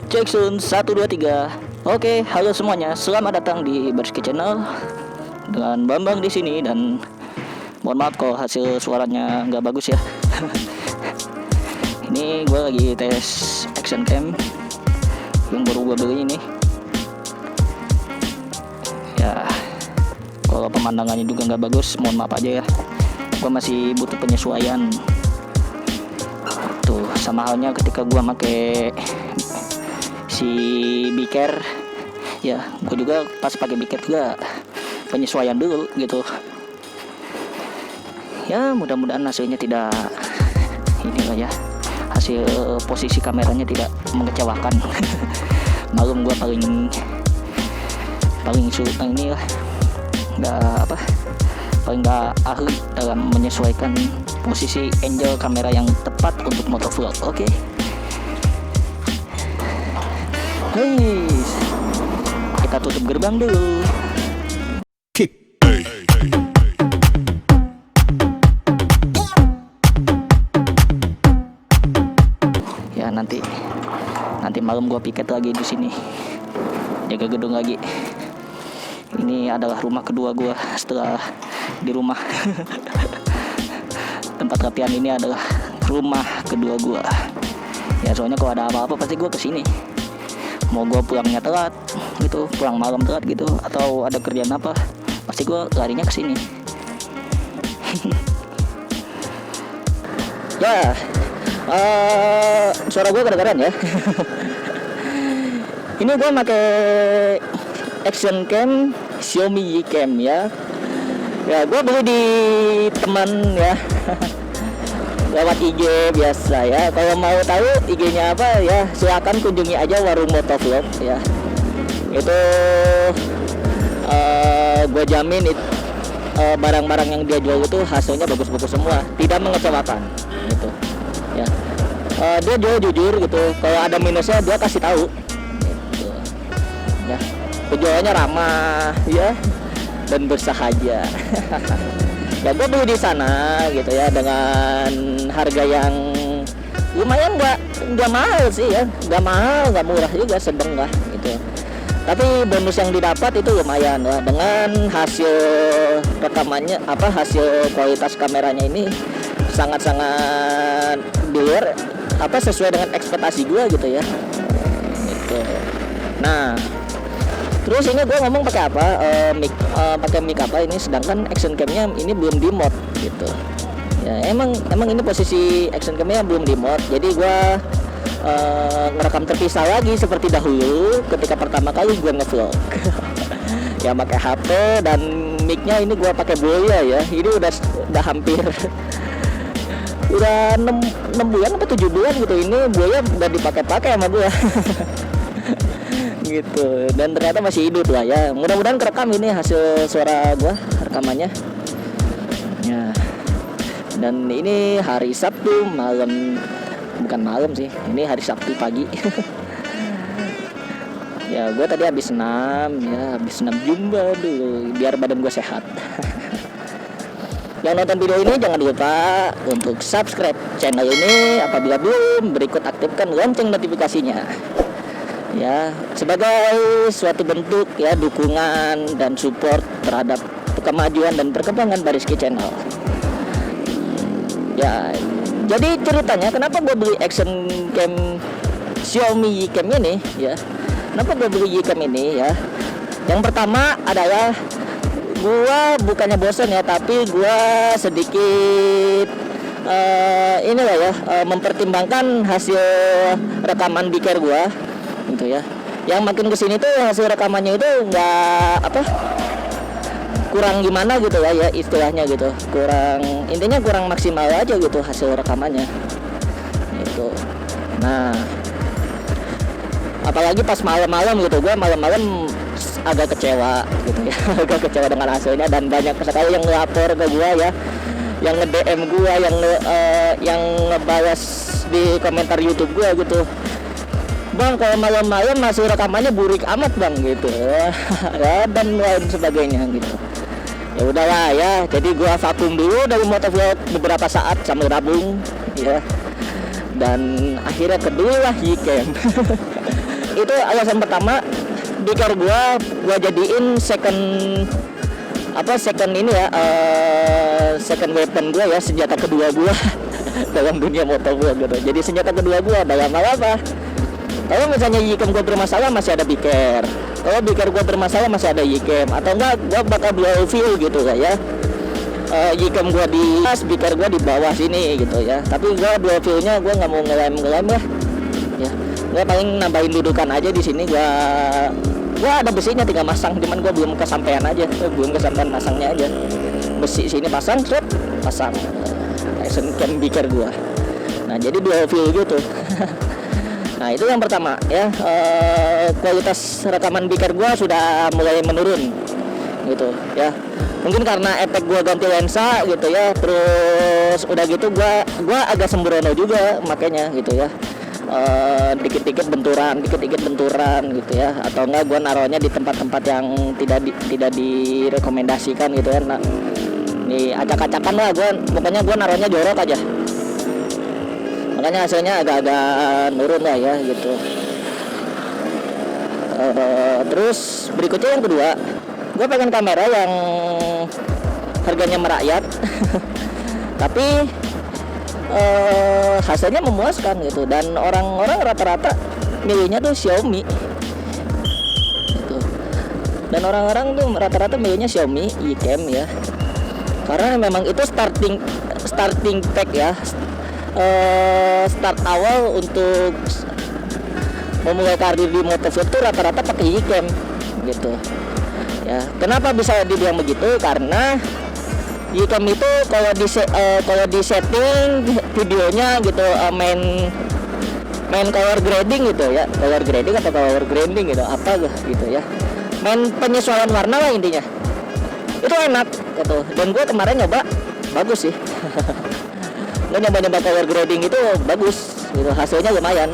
Cek sun 1 2 3. Oke, halo semuanya. Selamat datang di Berski Channel dengan Bambang di sini dan mohon maaf kalau hasil suaranya nggak bagus ya. Ini gue lagi tes action cam yang baru gue beli ini. Ya, kalau pemandangannya juga nggak bagus, mohon maaf aja ya. Gue masih butuh penyesuaian. Tuh, sama halnya ketika gue pakai si Biker, ya gue juga pas pakai Biker juga penyesuaian dulu gitu. Ya mudah-mudahan hasilnya tidak inilah ya, hasil posisi kameranya tidak mengecewakan. Malum gue paling sulit ini lah, paling nggak ahli dalam menyesuaikan posisi angle kamera yang tepat untuk motovlog. Oke. Guys, kita tutup gerbang dulu. Ya nanti malam gua piket lagi di sini, jaga gedung lagi. Ini adalah rumah kedua gua setelah di rumah. Tempat latihan ini adalah rumah kedua gua. Ya soalnya kalau ada apa-apa pasti gua kesini. Mau gue pulangnya telat gitu, pulang malam telat gitu, atau ada kerjaan apa, pasti gue larinya ke sini. Ya, suara gue kedengeran ya. Ini gue pakai action cam Xiaomi Yicam ya. Ya gue beli di teman ya. Lewat IG biasa ya. Kalau mau tahu IG-nya apa ya, silakan kunjungi aja Warung Motovlog ya. Itu gue jamin barang-barang yang dia jual itu hasilnya bagus-bagus semua, tidak mengecewakan gitu ya. Dia jual jujur gitu. Kalau ada minusnya dia kasih tahu gitu. Ya, penjualannya ramah ya dan bersahaja. Ya gue beli di sana gitu ya dengan harga yang lumayan, nggak mahal sih ya, nggak mahal, nggak murah juga, sedang lah gitu. Tapi bonus yang didapat itu lumayan lah, dengan hasil rekamannya hasil kualitas kameranya ini sangat-sangat sesuai dengan ekspektasi gue gitu ya. Gitu. Nah, terus ini gue ngomong pakai apa? Pakai mic apa ini? Sedangkan action camnya ini belum di mod gitu. Ya emang ini posisi action camnya belum di mod. Jadi gue ngerekam terpisah lagi seperti dahulu ketika pertama kali gue ngevlog. Ya pakai HP dan micnya ini gue pakai Boya ya. Ini udah hampir udah 6 bulan atau 7 bulan gitu. Ini Boya udah dipakai-pakai sama gue. Gitu, dan ternyata masih hidup lah ya. Mudah-mudahan kerekam ini hasil suara gua rekamannya ya. Dan ini hari Sabtu malam, bukan malam sih, ini hari Sabtu pagi. Ya gua tadi habis senam jumba dulu biar badan gua sehat. Yang nonton video ini jangan lupa untuk subscribe channel ini, apabila belum berikut aktifkan lonceng notifikasinya ya, sebagai suatu bentuk ya dukungan dan support terhadap kemajuan dan perkembangan Berski Channel. Ya, jadi ceritanya kenapa gue beli action cam Xiaomi Yicam ini ya. Kenapa gue beli Yicam ini ya? Yang pertama adalah gue bukannya bosan ya, tapi gue sedikit mempertimbangkan hasil rekaman Biker gue gitu ya. Yang makin kesini tuh hasil rekamannya itu kurang gimana gitu ya istilahnya gitu, kurang maksimal aja gitu hasil rekamannya gitu. Nah, apalagi pas malam-malam gitu, gue malam-malam agak kecewa gitu ya. Agak kecewa dengan hasilnya, dan banyak sekali yang ngelapor ke gue ya, yang nge-DM gue, yang ngebalas di komentar YouTube gue gitu. Bang, kalau malam-malam masih rekamannya burik amat bang gitu. Ya, dan lain sebagainya gitu. Ya udahlah ya, jadi gua vakum dulu dari motovlog beberapa saat sambil nabung ya. Dan akhirnya kedulah Yicam. itu alasan pertama. Biker gua jadiin second ini ya, second weapon gua ya, senjata kedua gua dalam dunia motor gua gitu. Jadi senjata kedua gua dalam hal apa? Kalau misalnya Yicam gua bermasalah masih ada biker. Kalau biker gua bermasalah masih ada Yicam. Atau enggak gua bakal dual view gitu ya. Yicam gua di atas, biker gua di bawah sini gitu ya. Tapi gua dual view-nya gua nggak mau ngelem lah. Ya, gua paling nambahin dudukan aja di sini. Gua ada besinya tinggal masang, cuman gua belum kesampaian masangnya aja. Besi sini pasang action cam biker gua. Nah, jadi dual view gitu. Nah, itu yang pertama ya. Kualitas rekaman biker gua sudah mulai menurun gitu ya. Mungkin karena efek gua ganti lensa gitu ya. Terus udah gitu gua agak sembrono juga makanya gitu ya. Dikit-dikit benturan gitu ya, atau enggak gua naruhnya di tempat-tempat yang tidak direkomendasikan gitu ya. Nah, nih acak-acakan lah pokoknya gua naruhnya jorok aja, makanya hasilnya agak-agak nurun lah ya gitu. Terus berikutnya yang kedua, gua pengen kamera yang harganya merakyat tapi hasilnya memuaskan gitu, dan orang-orang rata-rata milihnya tuh Xiaomi gitu. Dan orang-orang tuh rata-rata milihnya Xiaomi Yicam ya, karena memang itu starting pack ya, start awal untuk memulai karir di motovlog tuh rata-rata pakai Yicam gitu ya. Kenapa bisa dibilang begitu? Karena Yicam itu kalau di setting videonya gitu, main color grading gitu ya, color grading atau color grading gitu apa gitu ya, main penyesuaian warna lah intinya, itu enak gitu. Dan gue kemarin nyoba bagus sih. Gue nyoba color grading itu bagus gitu, hasilnya lumayan.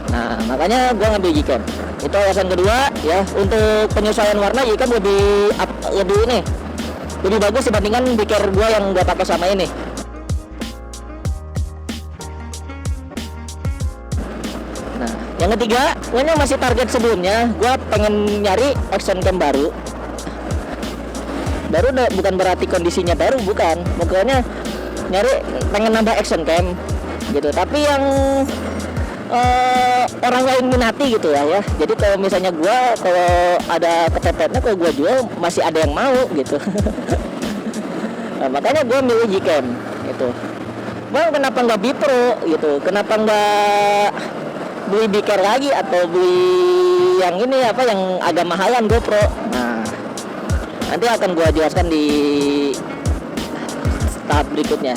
Nah, makanya gue ngambil Yicam. Itu alasan kedua ya. Untuk penyesuaian warna Yicam lebih bagus dibandingkan biker gua yang gua pakai sama ini. Nah, yang ketiga, ini masih target sebelumnya, gua pengen nyari action cam baru. Bukan berarti kondisinya baru, bukan. Pokoknya pengen nambah action cam gitu. Tapi yang orang lain minati gitu ya. Jadi kalau misalnya kalau ada kepepetnya, kalau gua jual masih ada yang mau gitu. Nah, makanya gua milih Yicam gitu. Bang, kenapa nggak Bipro gitu? Kenapa nggak beli biker lagi atau beli yang ini yang agak mahalan GoPro? Nah, nanti akan gua jelaskan di tahap berikutnya.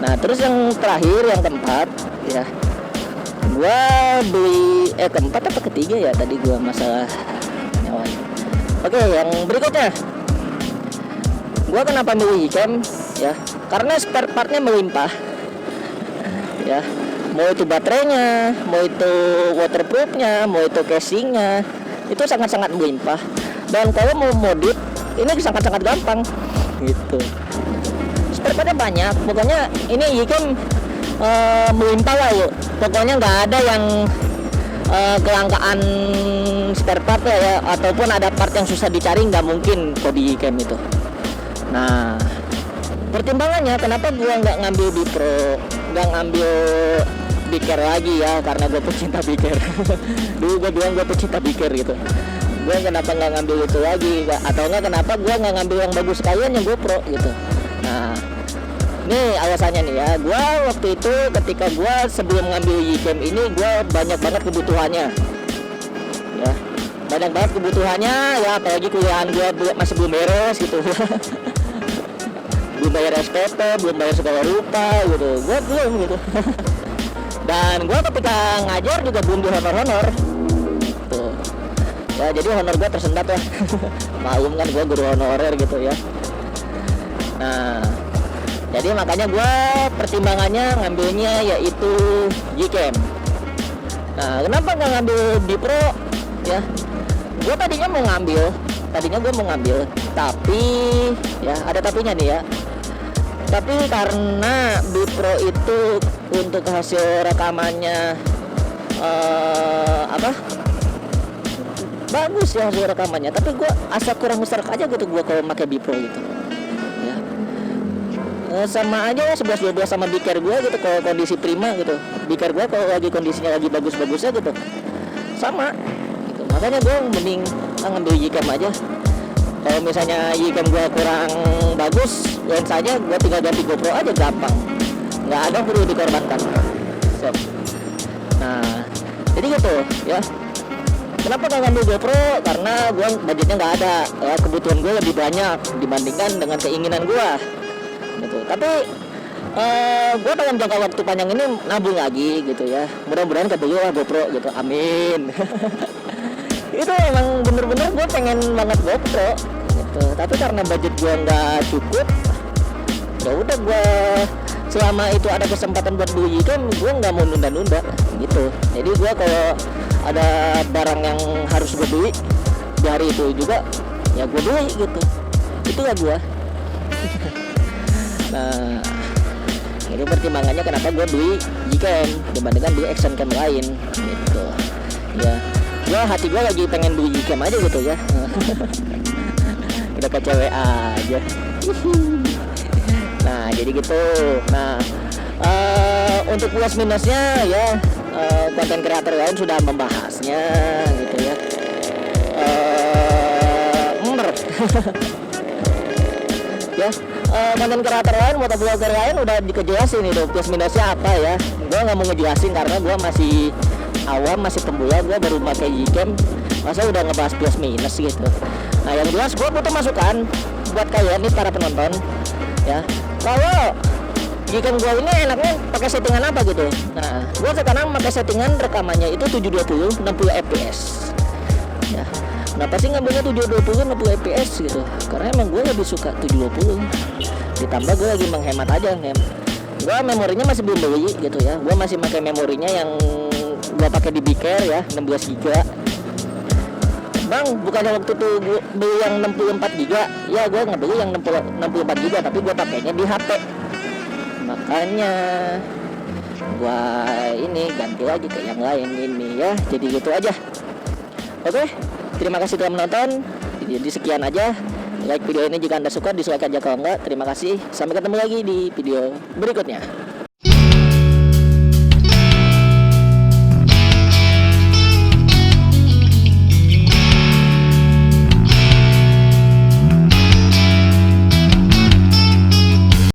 Nah, terus yang terakhir, yang keempat ya, gua beli keempat apa ketiga ya tadi gua masalah nyawa. Oke, yang berikutnya, gua kenapa milih Yicam ya? Karena spare partnya melimpah ya. Mau itu baterainya, mau itu waterproofnya, mau itu casingnya, itu sangat-sangat melimpah. Dan kalau mau modif, ini sangat-sangat gampang gitu. Spare partnya banyak, pokoknya ini Yicam melimpah lah yuk. Pokoknya nggak ada yang kelangkaan spare part ya, ataupun ada part yang susah dicari, nggak mungkin kok di Yicam itu. Nah, pertimbangannya kenapa gue nggak ngambil Bipro, nggak ngambil biker lagi ya, karena gue pecinta biker. Dulu gue bilang gue pecinta biker gitu. Gue kenapa nggak ngambil itu lagi, atau nggak kenapa gue nggak ngambil yang bagus sekalian yang GoPro gitu. Nah, nih alasannya nih ya, gue waktu itu ketika gue sebelum ngambil Yicam ini, gue banyak banget kebutuhannya ya, ya, apalagi kuliahan gue masih belum beres gitu. Belum bayar SPP, belum bayar sekolah rupa gitu, gue belum gitu. Dan gue ketika ngajar juga belum di honor tuh ya, jadi honor gue tersendat ya. Maklum kan, gue guru honorer gitu ya. Nah, jadi makanya gue pertimbangannya ngambilnya yaitu Yicam. Nah, kenapa nggak ngambil Bipro ya? Gue tadinya mau ngambil, tapi ya ada tapinya nih ya. Tapi karena Bipro itu untuk hasil rekamannya bagus ya hasil rekamannya, tapi gue asa kurang serak aja gitu gue kalau pakai Bipro gitu ya. Sama aja ya 11-12 sama biker gue gitu kalau kondisi prima gitu. Biker gue kalau lagi kondisinya lagi bagus-bagusnya gitu sama gitu. Makanya gue mending ngambil Ycam aja. Kalau misalnya Ycam gue kurang bagus, lensanya gue tinggal ganti GoPro aja, gampang, nggak ada perlu dikorbankan. So, nah jadi gitu ya. Kenapa nggak ngambil GoPro? Karena gue budgetnya nggak ada ya, kebutuhan gue lebih banyak dibandingkan dengan keinginan gue gitu. Tapi gue dalam jangka waktu panjang ini nabung lagi gitu ya, mudah-mudahan kebeli lah GoPro gitu, amin. Itu emang bener-bener gue pengen banget GoPro gitu, tapi karena budget gue nggak cukup, ya udah gue selama itu ada kesempatan buat beli kan gue nggak mau nunda-nunda gitu. Jadi gue kalau ada barang yang harus gue beli di hari itu juga ya gue beli gitu, itulah gue. Nah ini pertimbangannya kenapa gue beli Ycam dibandingkan beli action cam lain gitu ya. Gue hati gue lagi pengen beli Ycam aja gitu ya. Udah ke cewek aja. Nah jadi gitu. Nah untuk plus minusnya ya, konten kreator lain sudah membahasnya gitu ya. Ya konten kreator lain, motovlogger lain udah dikejelasin itu plus minusnya apa ya. Gue nggak mau ngejelasin karena gue masih awam, masih pemula, gue baru pakai Ycam, masa udah ngebahas plus minus gitu. Nah yang jelas gue butuh masukan buat kalian nih para penonton ya. Kalau Ycam gue ini enaknya pakai settingan apa gitu. Nah gue sekarang pakai settingan rekamannya itu 720 60 fps ya. Kenapa sih ngambilnya 720 60 fps gitu? Karena emang gue lebih suka 720. Ditambah gue lagi menghemat aja, gue memorinya masih belum beli gitu ya. Gue masih pakai memorinya yang gue pakai di Biker ya, 16 GB. Bang, bukannya waktu itu gue beli yang 64 GB? Ya gue ngebeli yang 64 GB, tapi gue pakainya di HP. Makanya gue ini ganti lagi ke yang lain ini ya. Jadi gitu aja. Oke, terima kasih telah menonton. Jadi sekian aja. Like video ini jika Anda suka, dislike aja kalau enggak. Terima kasih. Sampai ketemu lagi di video berikutnya.